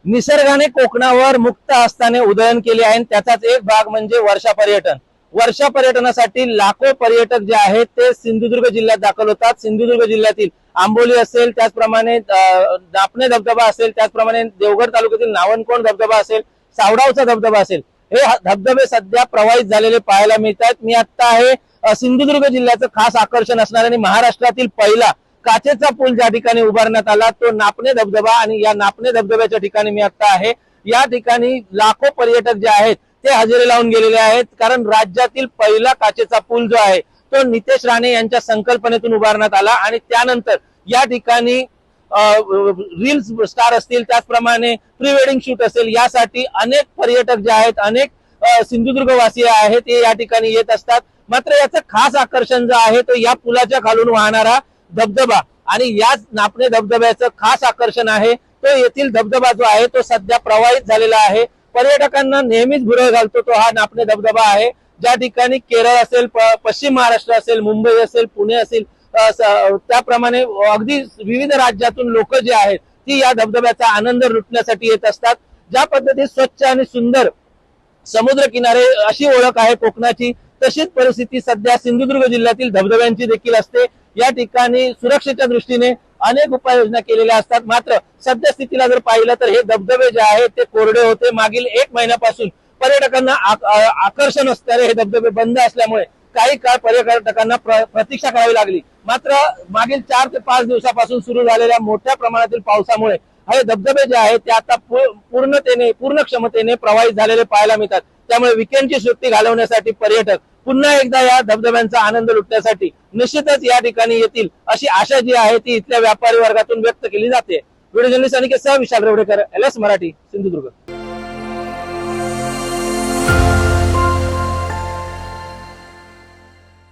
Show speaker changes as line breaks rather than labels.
निसर्गाने कोकणावर मुक्त हस्ताने उधळण केले आहे। त्याचाच एक भाग म्हणजे वर्षा पर्यटन। वर्षा पर्यटनासाठी लाखो पर्यटक जे आहेत ते सिंधुदुर्ग जिल्ह्यात दाखल होतात। सिंधुदुर्ग जिल्ह्यातील आंबोली असेल, त्याचप्रमाणे नापणे धबधबा असेल, त्याचप्रमाणे देवगड तालुक्यातील नावणकोण धबधबा असेल, सावडावचा धबधबा असेल, हे धबधबे सध्या प्रवाहित झालेले पाहायला मिळतात। मी आता आहे सिंधुदुर्ग जिल्ह्याचं खास आकर्षण असणार आणि महाराष्ट्रातील पहिला काचेचा पूल ज्या ठिकाणी उभारण्यात आला तो नापणे धबधबा, आणि या नापणे धबधब्याच्या ठिकाणी मी आता आहे। या ठिकाणी लाखो पर्यटक जे आहेत ते हजेरी लावून गेलेले आहेत, कारण राज्यातील पहिला काचेचा पूल जो आहे तो नितेश राणे यांच्या संकल्पनेतून उभारण्यात आला आणि त्यानंतर या ठिकाणी रील्स स्टार असतील, त्याचप्रमाणे प्री वेडिंग शूट असेल, यासाठी अनेक पर्यटक जे आहेत, अनेक सिंधुदुर्ग वासीय आहेत ते या ठिकाणी येत असतात। मात्र याचं खास आकर्षण जो आहे तो या पुलाच्या खालून वाहणारा धबधबा, आणि याच नापणे धबधब्याचं खास आकर्षण आहे तो येथील धबधबा जो आहे तो सध्या प्रवाहित झालेला आहे। पर्यटकांना नेहमीच भुरळ घालतो तो हा नापणे धबधबा आहे, ज्या ठिकाणी केरळ असेल, पश्चिम महाराष्ट्र असेल, मुंबई असेल, पुणे असेल, त्याप्रमाणे अगदी विविध राज्यातून लोक जे आहेत ती या धबधब्याचा आनंद लुटण्यासाठी येत असतात। ज्या पद्धतीत स्वच्छ आणि सुंदर समुद्र किनारे अशी ओळख आहे कोकणाची, तशीच परिस्थिती सध्या सिंधुदुर्ग जिल्ह्यातील धबधब्यांची देखील असते। या ठिकाणी सुरक्षेच्या दृष्टीने अनेक उपाययोजना केलेल्या असतात। मात्र सध्या स्थितीला जर पाहिलं तर हे धबधबे जे आहेत ते कोरडे होते। मागील 1 महिन्यापासून पर्यटकांना आकर्षण असणारे हे धबधबे बंद असल्यामुळे काही काळ पर्यटकांना प्रतीक्षा करावी लागली। मात्र मागील 4 ते 5 दिवसापासून सुरू झालेल्या मोठ्या प्रमाणातील पावसामुळे हे धबधबे जे आहेत ते आता पूर्ण क्षमतेने प्रवाहित झालेले पाहायला मिळतात। त्यामुळे विकेंडची सुट्टी घालवण्यासाठी पर्यटक पुन्हा एकदा या धबधब्यांचा आनंद लुटण्यासाठी निश्चितच या ठिकाणी येतील अशी आशा जी आहे ती इथल्या व्यापारी वर्गातून व्यक्त केली जाते। व्हिडिओ जर्नलिस्ट अनिकेत सह विशाल रेवडेकर, LS मराठी, सिंधुदुर्ग।